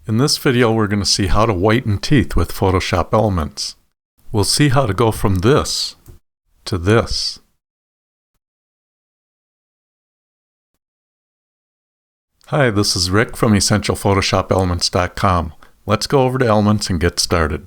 In this video, we're going to see how to whiten teeth with Photoshop Elements. We'll see how to go from this to this. Hi, this is Rick from EssentialPhotoshopElements.com. Let's go over to Elements and get started.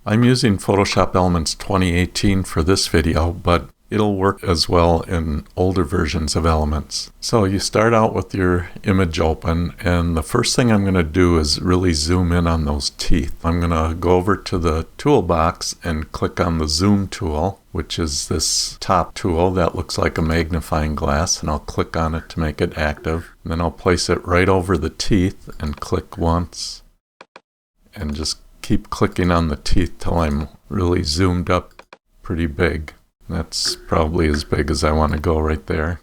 I'm using Photoshop Elements 2018 for this video, but it'll work as well in older versions of Elements. So you start out with your image open, and the first thing I'm going to do is really zoom in on those teeth. I'm going to go over to the toolbox and click on the zoom tool, which is this top tool that looks like a magnifying glass, and I'll click on it to make it active. And then I'll place it right over the teeth and click once, and just keep clicking on the teeth till I'm really zoomed up pretty big. That's probably as big as I want to go right there.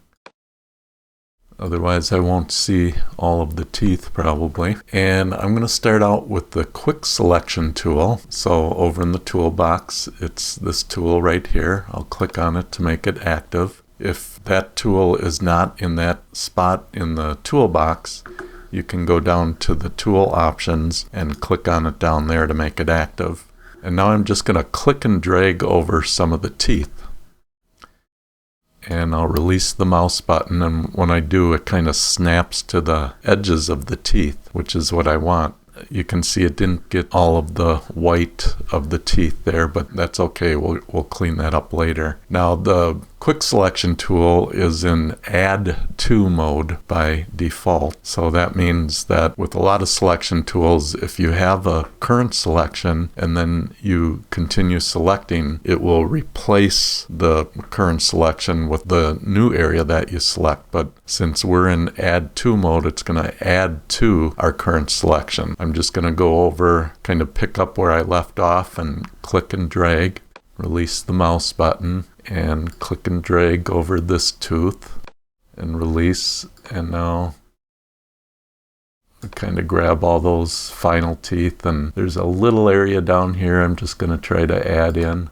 Otherwise I won't see all of the teeth probably. And I'm going to start out with the quick selection tool. So over in the toolbox, it's this tool right here. I'll click on it to make it active. If that tool is not in that spot in the toolbox, you can go down to the tool options and click on it down there to make it active. And now I'm just going to click and drag over some of the teeth. And I'll release the mouse button, and when I do, it kind of snaps to the edges of the teeth, which is what I want. You can see it didn't get all of the white of the teeth there, but that's okay. We'll clean that up later. Now, the quick selection tool is in add to mode by default. So that means that with a lot of selection tools, if you have a current selection and then you continue selecting, it will replace the current selection with the new area that you select. But since we're in add to mode, it's going to add to our current selection. I'm just going to go over, kind of pick up where I left off and click and drag, release the mouse button, and click and drag over this tooth and release. And now I kind of grab all those final teeth, and there's a little area down here I'm just going to try to add in.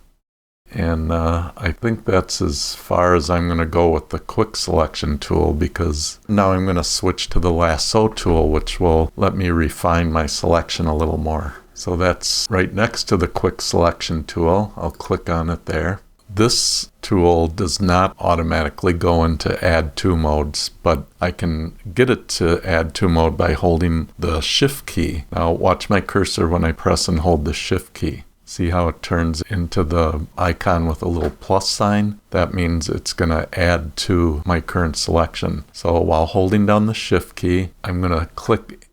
And I think that's as far as I'm going to go with the quick selection tool, because now I'm going to switch to the lasso tool, which will let me refine my selection a little more. So that's right next to the quick selection tool. I'll click on it there. This tool does not automatically go into add to modes, but I can get it to add to mode by holding the shift key. Now watch my cursor when I press and hold the shift key. See how it turns into the icon with a little plus sign? That means it's going to add to my current selection. So while holding down the shift key, I'm going to click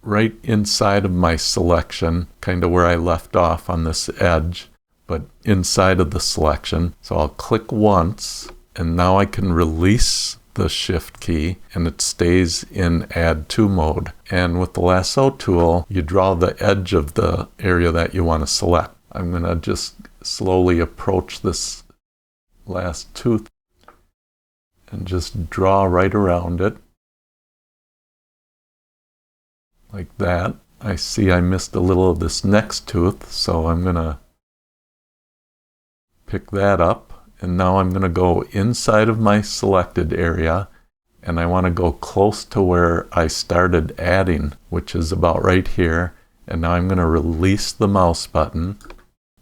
right inside of my selection, kind of where I left off on this edge, but inside of the selection. So I'll click once, and now I can release the shift key, and it stays in add to mode. And with the lasso tool, you draw the edge of the area that you want to select. I'm going to just slowly approach this last tooth and just draw right around it. Like that. I see I missed a little of this next tooth, so I'm going to pick that up. And now I'm going to go inside of my selected area, and I want to go close to where I started adding, which is about right here. And now I'm going to release the mouse button,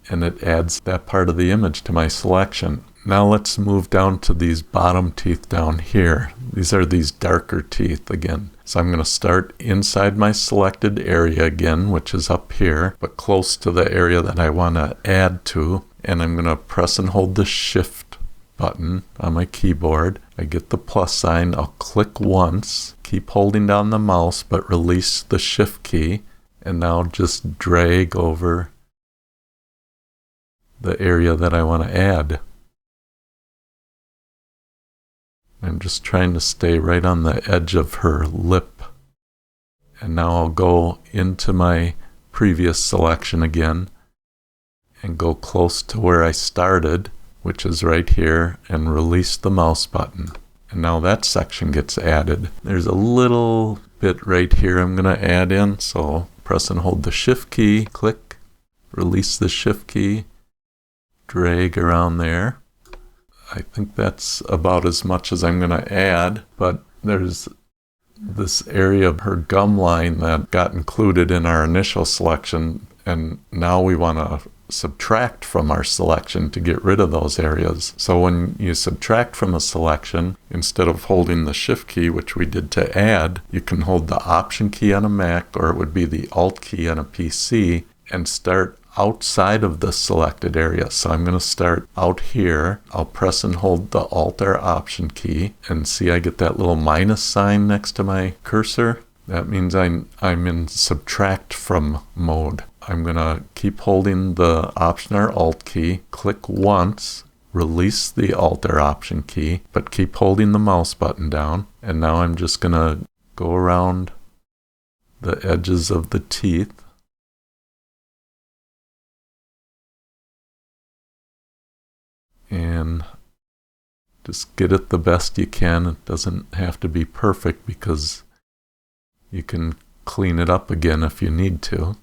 and it adds that part of the image to my selection. Now let's move down to these bottom teeth down here. These are these darker teeth again. So I'm going to start inside my selected area again, which is up here, but close to the area that I want to add to. And I'm going to press and hold the shift button on my keyboard. I get the plus sign. I'll click once, keep holding down the mouse, but release the shift key. And now just drag over the area that I want to add. I'm just trying to stay right on the edge of her lip. And now I'll go into my previous selection again and go close to where I started, which is right here, and release the mouse button. And now that section gets added. There's a little bit right here I'm going to add in, so press and hold the shift key, click, release the shift key, drag around there. I think that's about as much as I'm going to add, but there's this area of her gum line that got included in our initial selection, and now we want to subtract from our selection to get rid of those areas. So when you subtract from a selection, instead of holding the Shift key, which we did to add, you can hold the Option key on a Mac, or it would be the Alt key on a PC, and start outside of the selected area. So I'm going to start out here. I'll press and hold the Alt or Option key, and see I get that little minus sign next to my cursor. That means I'm in subtract from mode. I'm going to keep holding the Option or Alt key, click once, release the Alt or Option key, but keep holding the mouse button down. And now I'm just going to go around the edges of the teeth. And just get it the best you can. It doesn't have to be perfect, because you can clean it up again if you need to.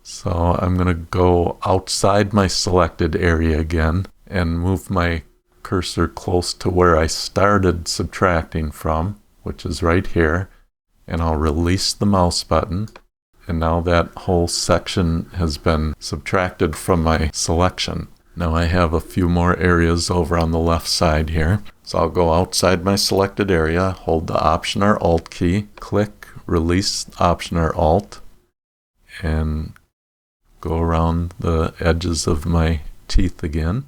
So I'm going to go outside my selected area again and move my cursor close to where I started subtracting from, which is right here. And I'll release the mouse button. And now that whole section has been subtracted from my selection. Now I have a few more areas over on the left side here. So I'll go outside my selected area, hold the Option or Alt key, click, release Option or Alt, and go around the edges of my teeth again.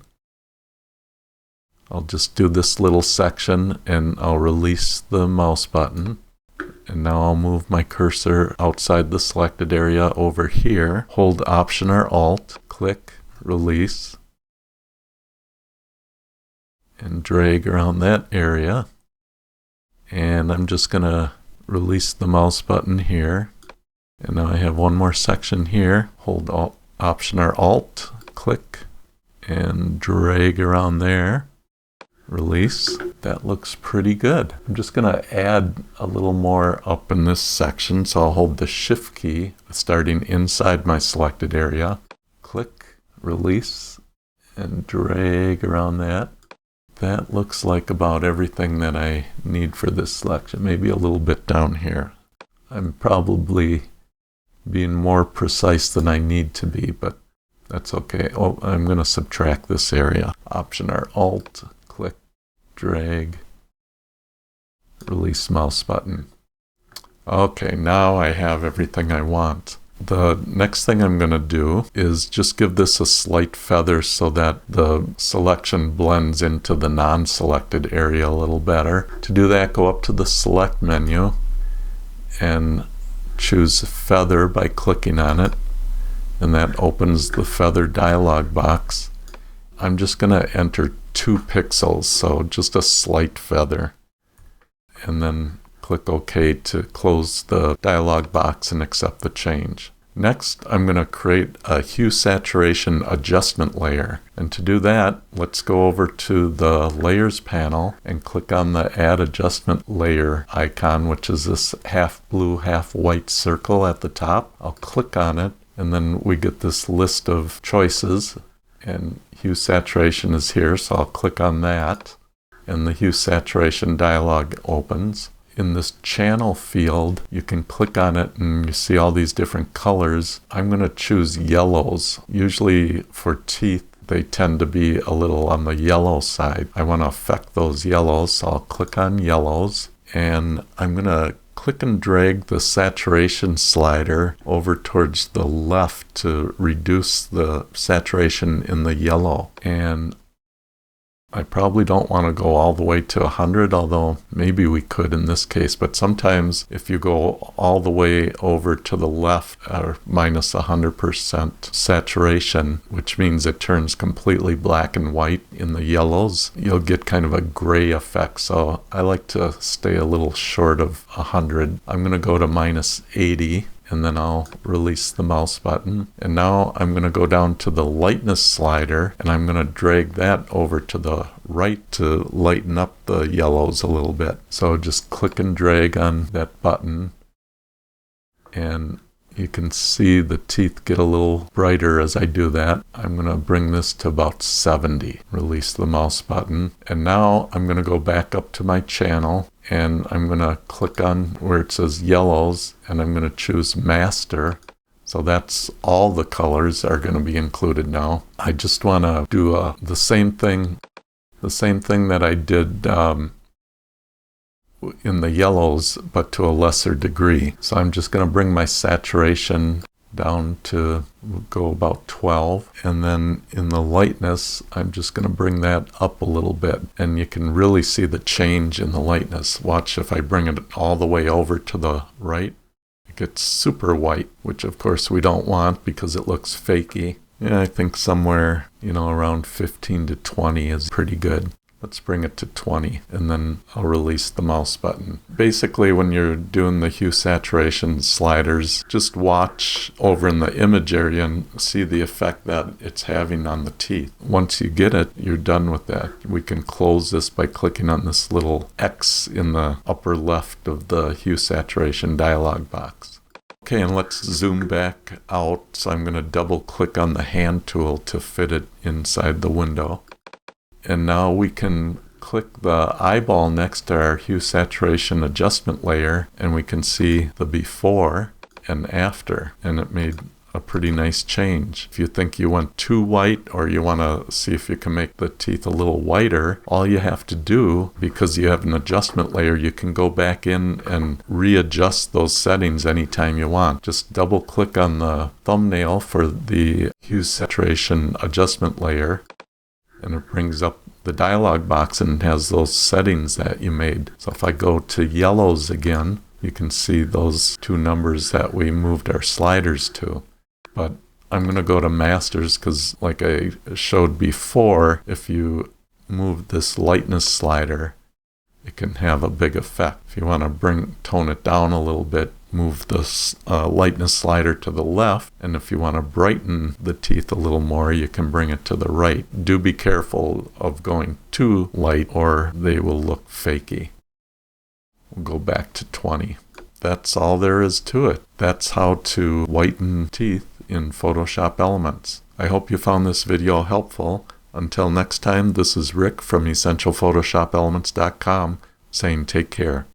I'll just do this little section, and I'll release the mouse button. And now I'll move my cursor outside the selected area over here, hold Option or Alt, click, release, and drag around that area. And I'm just going to release the mouse button here. And now I have one more section here, hold Option or Alt, click, and drag around there. Release. That looks pretty good. I'm just going to add a little more up in this section, so I'll hold the Shift key starting inside my selected area. Click, release, and drag around that. That looks like about everything that I need for this selection. Maybe a little bit down here. I'm probably being more precise than I need to be, but that's okay. Oh, I'm going to subtract this area. Option or Alt, click, drag, release mouse button. Okay, now I have everything I want. The next thing I'm going to do is just give this a slight feather so that the selection blends into the non-selected area a little better. To do that, go up to the Select menu and choose Feather by clicking on it, and that opens the Feather dialog box. I'm just going to enter 2 pixels, so just a slight feather, and then click OK to close the dialog box and accept the change. Next, I'm going to create a hue saturation adjustment layer. And to do that, let's go over to the Layers panel and click on the Add Adjustment Layer icon, which is this half blue, half white circle at the top. I'll click on it, and then we get this list of choices, and hue saturation is here, so I'll click on that, and the hue saturation dialog opens. In this channel field, you can click on it and you see all these different colors. I'm going to choose yellows. Usually for teeth, they tend to be a little on the yellow side. I want to affect those yellows, so I'll click on yellows, and I'm going to click and drag the saturation slider over towards the left to reduce the saturation in the yellow. And I probably don't want to go all the way to 100, although maybe we could in this case. But sometimes if you go all the way over to the left or minus 100% saturation, which means it turns completely black and white in the yellows, you'll get kind of a gray effect. So I like to stay a little short of 100. I'm going to go to minus 80. And then I'll release the mouse button. And now I'm going to go down to the lightness slider, and I'm going to drag that over to the right to lighten up the yellows a little bit. So just click and drag on that button, and You can see the teeth get a little brighter as I do that. I'm going to bring this to about 70. Release the mouse button. And now I'm going to go back up to my channel and I'm going to click on where it says yellows and I'm going to choose master. So that's all the colors are going to be included now. I just want to do the same thing that I did in the yellows, but to a lesser degree. So I'm just going to bring my saturation down to go about 12, and then in the lightness I'm just going to bring that up a little bit, and you can really see the change in the lightness. Watch, if I bring it all the way over to the right, it gets super white, which of course we don't want because it looks fakey. Yeah, I think somewhere, around 15 to 20 is pretty good. Let's bring it to 20, and then I'll release the mouse button. Basically, when you're doing the hue saturation sliders, just watch over in the image area and see the effect that it's having on the teeth. Once you get it, you're done with that. We can close this by clicking on this little X in the upper left of the hue saturation dialog box. Okay, and let's zoom back out. So I'm going to double click on the hand tool to fit it inside the window. And now we can click the eyeball next to our hue saturation adjustment layer and we can see the before and after, and it made a pretty nice change. If you think you went too white or you want to see if you can make the teeth a little whiter, all you have to do, because you have an adjustment layer, you can go back in and readjust those settings anytime you want. Just double click on the thumbnail for the hue saturation adjustment layer, and it brings up the dialog box and has those settings that you made. So if I go to yellows again, you can see those two numbers that we moved our sliders to. But I'm going to go to masters because, like I showed before, if you move this lightness slider, it can have a big effect. If you want to tone it down a little bit, move the lightness slider to the left, and if you want to brighten the teeth a little more, you can bring it to the right. Do be careful of going too light or they will look fakey. We'll go back to 20. That's all there is to it. That's how to whiten teeth in Photoshop Elements. I hope you found this video helpful. Until next time, this is Rick from EssentialPhotoshopElements.com saying take care.